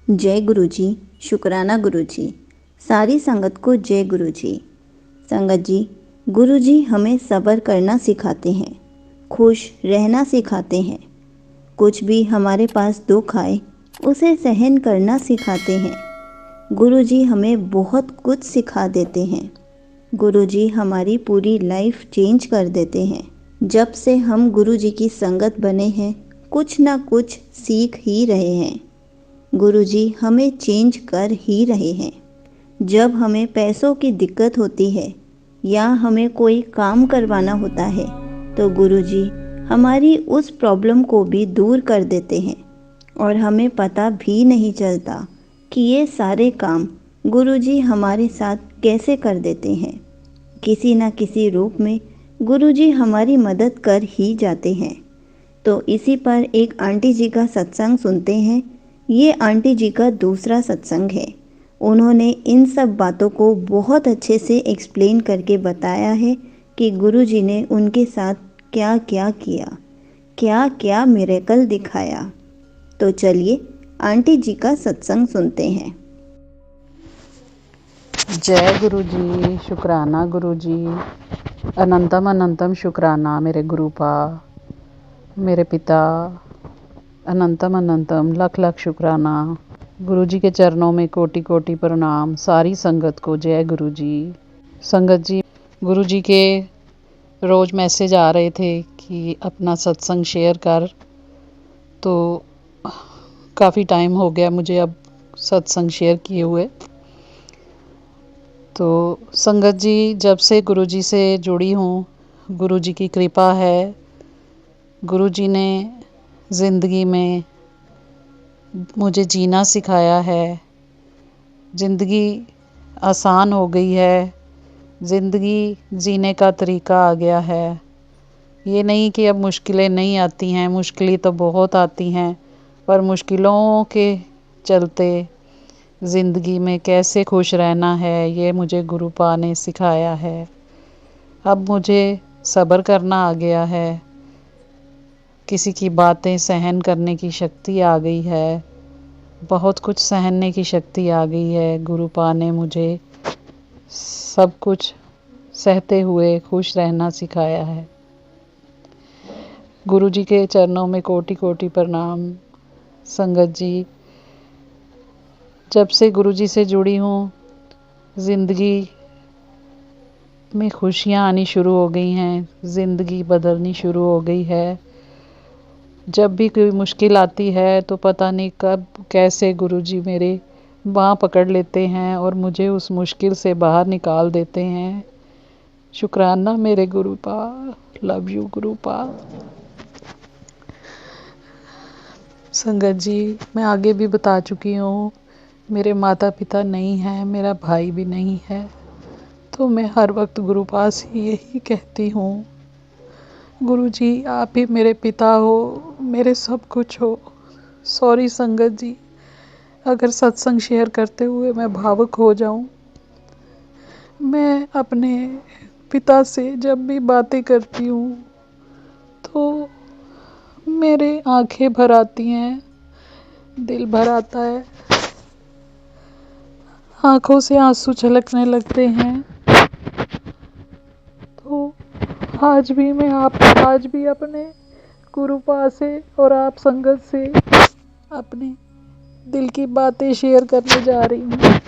जय गुरु जी। शुक्राना गुरु जी। सारी संगत को जय गुरु जी। संगत जी, गुरु जी हमें सब्र करना सिखाते हैं, खुश रहना सिखाते हैं। कुछ भी हमारे पास दुख आए उसे सहन करना सिखाते हैं। गुरु जी हमें बहुत कुछ सिखा देते हैं। गुरु जी हमारी पूरी लाइफ चेंज कर देते हैं। जब से हम गुरु जी की संगत बने हैं, कुछ ना कुछ सीख ही रहे हैं। गुरु जी हमें चेंज कर ही रहे हैं। जब हमें पैसों की दिक्कत होती है या हमें कोई काम करवाना होता है तो गुरु जी हमारी उस प्रॉब्लम को भी दूर कर देते हैं और हमें पता भी नहीं चलता कि ये सारे काम गुरु जी हमारे साथ कैसे कर देते हैं। किसी न किसी रूप में गुरु जी हमारी मदद कर ही जाते हैं। तो इसी पर एक आंटी जी का सत्संग सुनते हैं। ये आंटी जी का दूसरा सत्संग है। उन्होंने इन सब बातों को बहुत अच्छे से एक्सप्लेन करके बताया है कि गुरु जी ने उनके साथ क्या क्या किया, क्या क्या मिरेकल दिखाया। तो चलिए आंटी जी का सत्संग सुनते हैं। जय गुरु जी। शुक्राना गुरु जी। अनंतम अनंतम शुक्राना मेरे गुरुपा, मेरे पिता। अनंतम अनंतम लख लख शुक्राना। गुरु जी के चरणों में कोटि कोटि प्रणाम। सारी संगत को जय गुरु जी। संगत जी, गुरु जी के रोज़ मैसेज आ रहे थे कि अपना सत्संग शेयर कर, तो काफ़ी टाइम हो गया मुझे अब सत्संग शेयर किए हुए। तो संगत जी, जब से गुरु जी से जुड़ी हूँ, गुरु जी की कृपा है। गुरु जी ने ज़िंदगी में मुझे जीना सिखाया है। ज़िंदगी आसान हो गई है। ज़िंदगी जीने का तरीका आ गया है। ये नहीं कि अब मुश्किलें नहीं आती हैं, मुश्किलें तो बहुत आती हैं, पर मुश्किलों के चलते ज़िंदगी में कैसे खुश रहना है ये मुझे गुरुपा ने सिखाया है। अब मुझे सब्र करना आ गया है। किसी की बातें सहन करने की शक्ति आ गई है। बहुत कुछ सहने की शक्ति आ गई है। गुरुपा ने मुझे सब कुछ सहते हुए खुश रहना सिखाया है। गुरु जी के चरणों में कोटि कोटि प्रणाम। संगत जी, जब से गुरु जी से जुड़ी हूँ, ज़िंदगी में खुशियाँ आनी शुरू हो गई हैं। ज़िंदगी बदलनी शुरू हो गई है। जब भी कोई मुश्किल आती है तो पता नहीं कब कैसे गुरु जी मेरे बाँह पकड़ लेते हैं और मुझे उस मुश्किल से बाहर निकाल देते हैं। शुक्राना मेरे गुरुपा। Love you गुरुपा। संगत जी, मैं आगे भी बता चुकी हूँ, मेरे माता पिता नहीं हैं, मेरा भाई भी नहीं है, तो मैं हर वक्त गुरुपा से यही कहती हूँ, गुरु जी आप ही मेरे पिता हो, मेरे सब कुछ हो। सॉरी संगत जी, अगर सत्संग शेयर करते हुए मैं भावुक हो जाऊँ। मैं अपने पिता से जब भी बातें करती हूँ तो मेरे आंखें भर आती हैं, दिल भर आता है, आंखों से आंसू छलकने लगते हैं। तो आज भी अपने गुरुपा से और आप संगत से अपने दिल की बातें शेयर करने जा रही हूँ।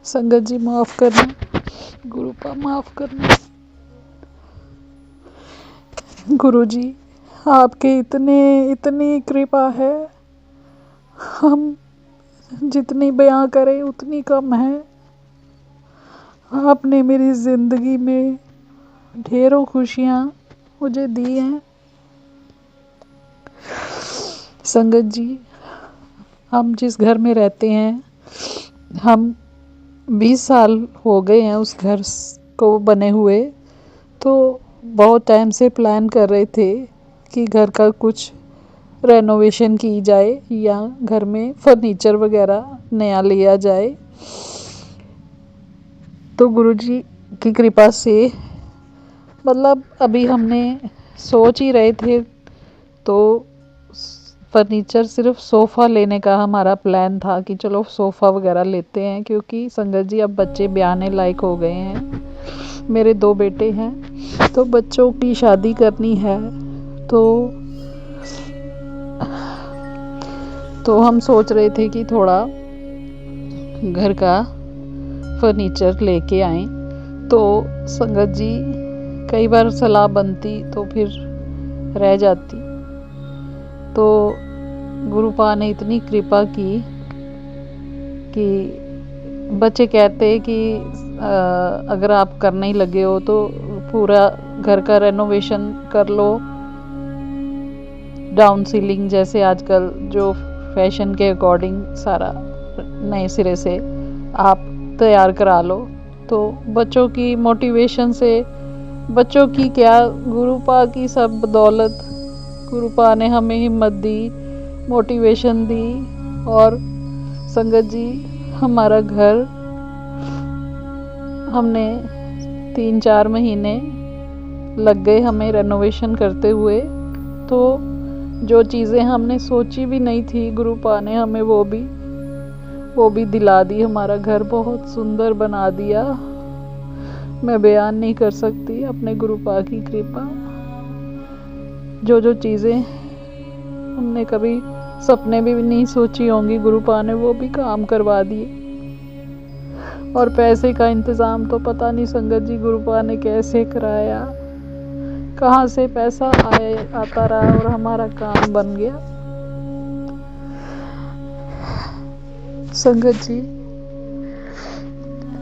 संगत जी माफ़ करना, गुरुपा माफ़ करना। गुरु जी आपके इतनी कृपा है, हम जितनी बयां करें उतनी कम है। आपने मेरी ज़िंदगी में ढेरों खुशियाँ मुझे दी हैं। संगत जी, हम जिस घर में रहते हैं, हम 20 साल हो गए हैं उस घर को बने हुए। तो बहुत टाइम से प्लान कर रहे थे कि घर का कुछ रेनोवेशन की जाए या घर में फर्नीचर वगैरह नया लिया जाए। तो गुरुजी की कृपा से मतलब अभी हमने सोच ही रहे थे, तो फर्नीचर सिर्फ सोफ़ा लेने का हमारा प्लान था कि चलो सोफ़ा वगैरह लेते हैं, क्योंकि संगत जी अब बच्चे ब्याहने लायक हो गए हैं। मेरे 2 बेटे हैं तो बच्चों की शादी करनी है। तो हम सोच रहे थे कि थोड़ा घर का फर्नीचर लेके आएं। तो संगत जी कई बार सलाह बनती तो फिर रह जाती। तो गुरुपा ने इतनी कृपा की कि बच्चे कहते कि अगर आप करने ही लगे हो तो पूरा घर का रेनोवेशन कर लो, डाउन सीलिंग जैसे आजकल जो फैशन के अकॉर्डिंग सारा नए सिरे से आप तैयार करा लो। तो बच्चों की मोटिवेशन से, बच्चों की क्या, गुरुपा की सब बदौलत गुरुपा ने हमें हिम्मत दी, मोटिवेशन दी। और संगत जी हमारा घर हमने 3-4 महीने लग गए हमें रेनोवेशन करते हुए। तो जो चीज़ें हमने सोची भी नहीं थी गुरुपा ने हमें वो भी दिला दी। हमारा घर बहुत सुंदर बना दिया। मैं बयान नहीं कर सकती अपने गुरुपा की कृपा। जो चीज़ें हमने कभी सपने भी नहीं सोची होंगी गुरुपा ने वो भी काम करवा दिए। और पैसे का इंतज़ाम तो पता नहीं संगत जी गुरुपा ने कैसे कराया, कहाँ से पैसा आता रहा और हमारा काम बन गया। संगत जी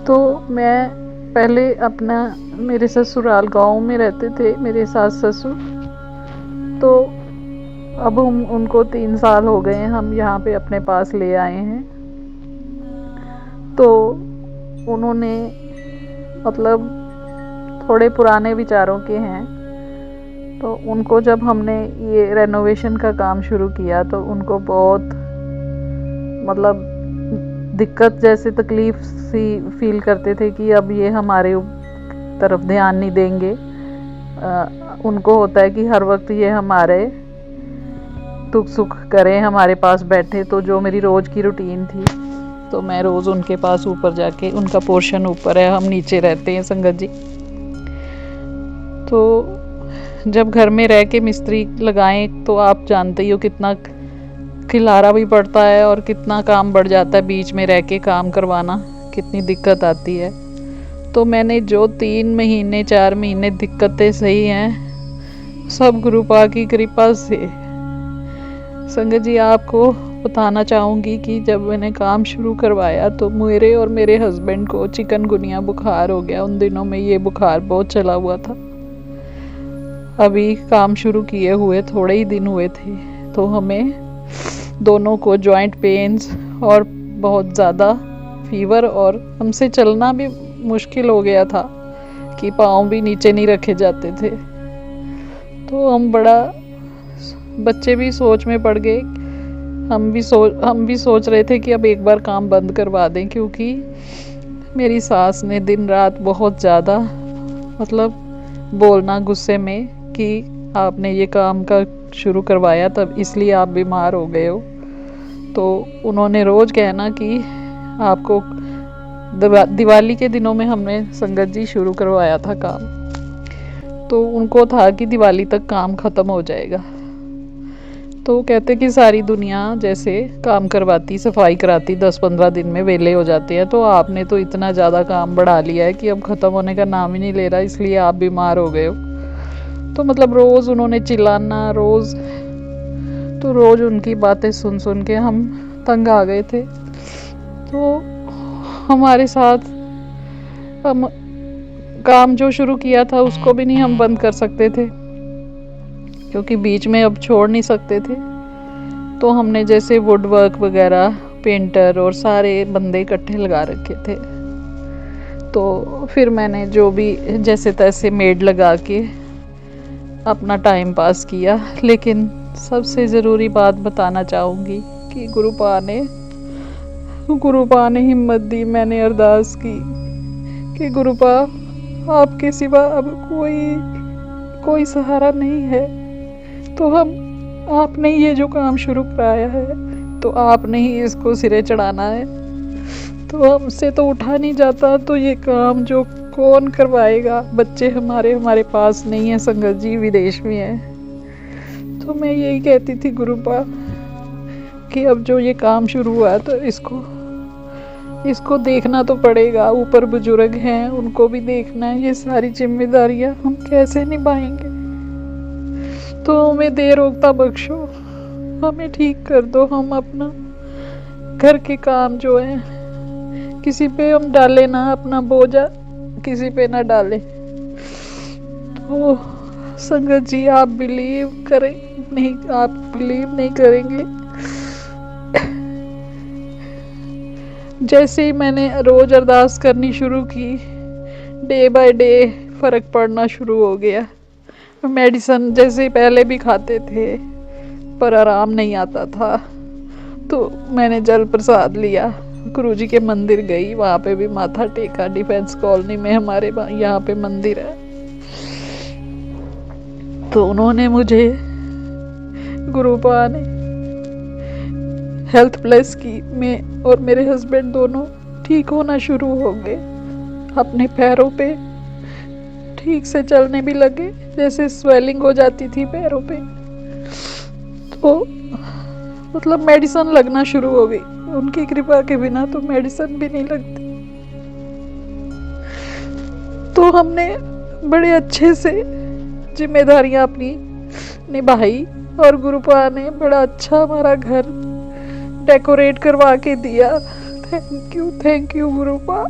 तो मैं पहले अपना मेरे ससुराल गांव में रहते थे मेरे सास ससुर। तो अब उनको 3 साल हो गए हैं, हम यहाँ पे अपने पास ले आए हैं। तो उन्होंने मतलब थोड़े पुराने विचारों के हैं। तो उनको जब हमने ये रेनोवेशन का काम शुरू किया तो उनको बहुत मतलब दिक्कत जैसे तकलीफ सी फील करते थे कि अब ये हमारे तरफ ध्यान नहीं देंगे। उनको होता है कि हर वक्त ये हमारे दुख सुख करें, हमारे पास बैठे। तो जो मेरी रोज़ की रूटीन थी तो मैं रोज़ उनके पास ऊपर जाके, उनका पोर्शन ऊपर है, हम नीचे रहते हैं संगत जी। तो जब घर में रह के मिस्त्री लगाएं तो आप जानते ही हो कितना खिलारा भी पड़ता है और कितना काम बढ़ जाता है। बीच में रह के काम करवाना कितनी दिक्कत आती है। तो मैंने जो 3 महीने 4 महीने दिक्कतें सही हैं सब गुरुपा की कृपा से। संगत जी आपको बताना चाहूँगी कि जब मैंने काम शुरू करवाया तो मेरे और मेरे हस्बैंड को चिकनगुनिया बुखार हो गया। उन दिनों में ये बुखार बहुत चला हुआ था। अभी काम शुरू किए हुए थोड़े ही दिन हुए थे तो हमें दोनों को जॉइंट पेन्स और बहुत ज़्यादा फीवर और हमसे चलना भी मुश्किल हो गया था कि पाँव भी नीचे नहीं रखे जाते थे। तो हम बच्चे भी सोच में पड़ गए। हम भी सोच रहे थे कि अब एक बार काम बंद करवा दें, क्योंकि मेरी सास ने दिन रात बहुत ज़्यादा मतलब बोलना गुस्से में कि आपने ये काम का शुरू करवाया तब इसलिए आप बीमार हो गए हो। तो उन्होंने रोज़ कहना कि आपको दिवाली के दिनों में हमने संगत जी शुरू करवाया था काम। तो उनको था कि दिवाली तक काम ख़त्म हो जाएगा। तो कहते कि सारी दुनिया जैसे काम करवाती, सफाई कराती, 10-15 दिन में वेले हो जाते हैं। तो आपने तो इतना ज़्यादा काम बढ़ा लिया है कि अब ख़त्म होने का नाम ही नहीं ले रहा, इसलिए आप बीमार हो गए हो। तो मतलब रोज़ उन्होंने चिल्लाना, रोज़ उनकी बातें सुन के हम तंग आ गए थे। तो हमारे साथ हम काम जो शुरू किया था उसको भी नहीं हम बंद कर सकते थे, क्योंकि बीच में अब छोड़ नहीं सकते थे। तो हमने जैसे वुड वर्क वगैरह, पेंटर और सारे बंदे इकट्ठे लगा रखे थे। तो फिर मैंने जो भी जैसे तैसे मेड लगा के अपना टाइम पास किया। लेकिन सबसे ज़रूरी बात बताना चाहूँगी कि गुरुपा ने हिम्मत दी। मैंने अरदास की कि गुरुपा आपके सिवा अब कोई सहारा नहीं है, तो हम आपने ये जो काम शुरू कराया है तो आपने ही इसको सिरे चढ़ाना है, तो हमसे तो उठा नहीं जाता, तो ये काम जो कौन करवाएगा। बच्चे हमारे पास नहीं है संगत जी, विदेश में है। तो मैं यही कहती थी गुरुपा कि अब जो ये काम शुरू हुआ तो इसको देखना तो पड़ेगा। ऊपर बुजुर्ग हैं, उनको भी देखना है। ये सारी जिम्मेदारियां हम कैसे निभाएंगे। तो हमें देर रोकता बख्शो, हमें ठीक कर दो। हम अपना घर के काम जो है किसी पे हम डाले ना, अपना बोझा किसी पे ना डाले। तो संगत जी आप बिलीव करें नहीं, आप बिलीव नहीं करेंगे। जैसे ही मैंने रोज अरदास करनी शुरू की, डे बाय डे फर्क पड़ना शुरू हो गया। मेडिसिन जैसे पहले भी खाते थे पर आराम नहीं आता था, तो मैंने जल प्रसाद लिया, गुरुजी के मंदिर गई, वहाँ पे भी माथा टेका। डिफेंस कॉलोनी में हमारे यहाँ पे मंदिर है, तो उन्होंने मुझे गुरुपा ने हेल्थ प्लस की। मैं और मेरे हस्बैंड दोनों ठीक होना शुरू हो गए, अपने पैरों पे ठीक से चलने भी लगे। जैसे स्वेलिंग हो जाती थी पैरों पे, तो मतलब मेडिसिन लगना शुरू हो गई। उनकी कृपा के बिना तो मेडिसिन भी नहीं लगती। तो हमने बड़े अच्छे से जिम्मेदारियां अपनी निभाई, और गुरुपा ने बड़ा अच्छा हमारा घर डेकोरेट करवा के दिया। थैंक यू गुरुपा,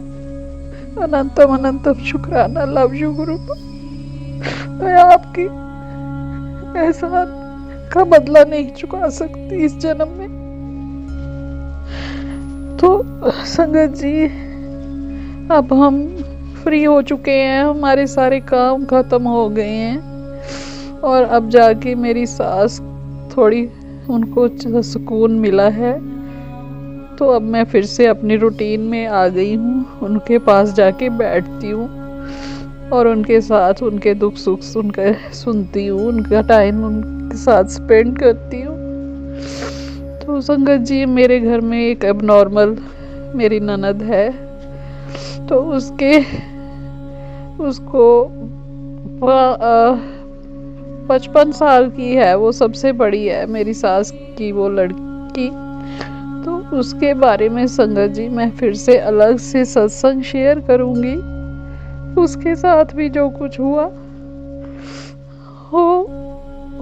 अनंतम अनंतम शुक्राना। Love you गुरुपा। मैं आपकी एहसान का बदला नहीं चुका सकती इस जन्म में। तो संगत जी अब हम फ्री हो चुके हैं, हमारे सारे काम खत्म हो गए हैं, और अब जाके मेरी सास थोड़ी उनको सुकून मिला है। तो अब मैं फिर से अपनी रूटीन में आ गई हूँ, उनके पास जाके बैठती हूँ और उनके साथ उनके दुख सुख सुनती हूँ, उनका टाइम उनके साथ स्पेंड करती हूँ। तो संगत जी मेरे घर में एक एबनॉर्मल मेरी ननद है, तो उसको 55 साल की है, वो सबसे बड़ी है मेरी सास की वो लड़की। तो उसके बारे में संगत जी मैं फिर से अलग से सत्संग शेयर करूँगी। उसके साथ भी जो कुछ हुआ हो,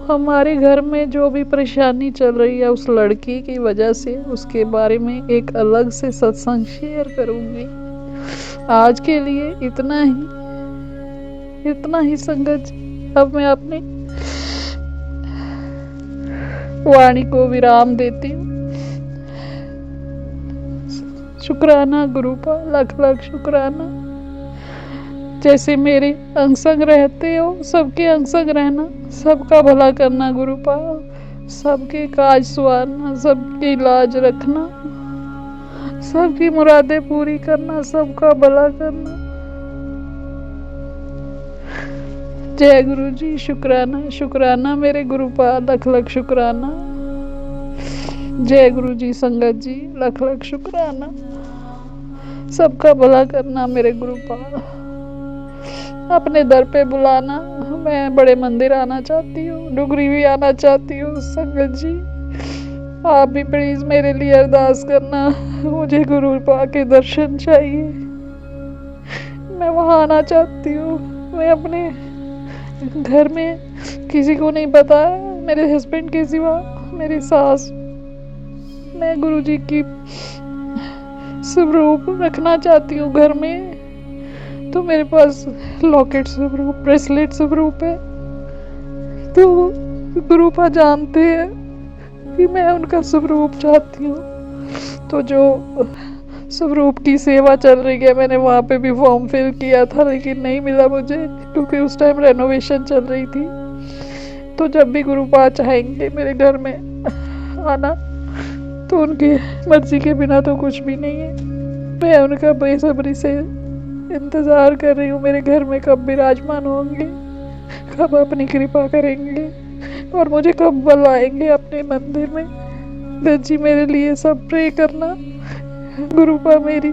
हमारे घर में जो भी परेशानी चल रही है उस लड़की की वजह से, उसके बारे में एक अलग से सत्संग शेयर करूँगी। आज के लिए इतना ही संगत जी। अब मैं अपनी वाणी को विराम देती हूँ। शुक्राना गुरुपा, लख लख शुक्राना। जैसे मेरे अंग संग रहते हो, सबके अंग संग रहना, सबका भला करना गुरुपा, सबके काज सवारना, सबकी लाज रखना, सबकी मुरादें पूरी करना, सबका भला करना। जय गुरु जी। शुक्राना शुक्राना मेरे गुरुपा, लख लख शुक्राना। जय गुरु जी। संगत जी लख लख शुक्राना। सबका भला करना मेरे गुरुपा, अपने दर पे बुलाना। मैं बड़े मंदिर आना चाहती हूँ, डुगरी भी आना चाहती हूँ। संगत जी आप भी प्लीज मेरे लिए अरदास करना, मुझे गुरुपा के दर्शन चाहिए, मैं वहाँ आना चाहती हूँ। मैं अपने घर में किसी को नहीं पता, मेरे हस्बैंड के सिवा, मेरी सास। मैं गुरुजी की स्वरूप रखना चाहती हूँ घर में। तो मेरे पास लॉकेट स्वरूप, ब्रेसलेट स्वरूप है। तो गुरुपा जानते हैं कि मैं उनका स्वरूप चाहती हूँ। तो जो स्वरूप की सेवा चल रही है, मैंने वहाँ पे भी फॉर्म फिल किया था, लेकिन नहीं मिला मुझे, क्योंकि उस टाइम रेनोवेशन चल रही थी। तो जब भी गुरुपा चाहेंगे मेरे घर में आना, तो उनकी मर्जी के बिना तो कुछ भी नहीं है। मैं उनका बेसब्री से इंतज़ार कर रही हूँ, मेरे घर में कब विराजमान होंगे, कब अपनी कृपा करेंगे, और मुझे कब बुलाएंगे अपने मंदिर में। दत्त जी मेरे लिए सब प्रे करना। गुरुपा मेरी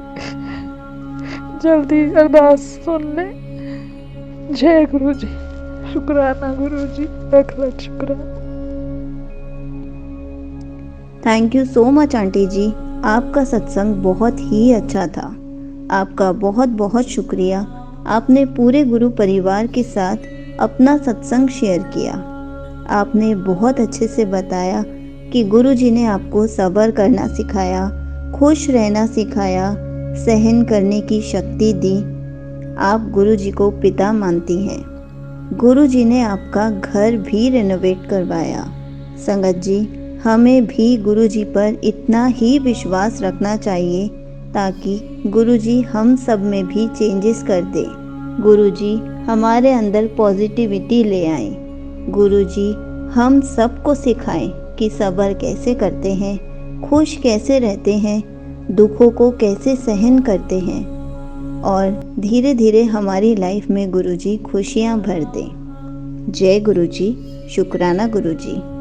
जल्दी अरदास सुन ले। जय गुरु जी। शुक्राना गुरु जी, लख लख शुक्राना। Thank you so much aunty ji, आपका सत्संग बहुत ही अच्छा था। आपका बहुत बहुत शुक्रिया, आपने पूरे गुरु परिवार के साथ अपना सत्संग शेयर किया। आपने बहुत अच्छे से बताया कि गुरु जी ने आपको सब्र करना सिखाया, खुश रहना सिखाया, सहन करने की शक्ति दी। आप गुरु जी को पिता मानती हैं। गुरु जी ने आपका घर भी रेनोवेट करवाया। संगत जी, हमें भी गुरु जी पर इतना ही विश्वास रखना चाहिए ताकि गुरु जी हम सब में भी चेंजेस कर दे। गुरु जी हमारे अंदर पॉजिटिविटी ले आए। गुरु जी हम सबको सिखाएं कि सब्र कैसे करते हैं, खुश कैसे रहते हैं, दुखों को कैसे सहन करते हैं और धीरे धीरे हमारी लाइफ में गुरु जी खुशियाँ भर दें। जय गुरु जी। शुक्राना गुरु जी।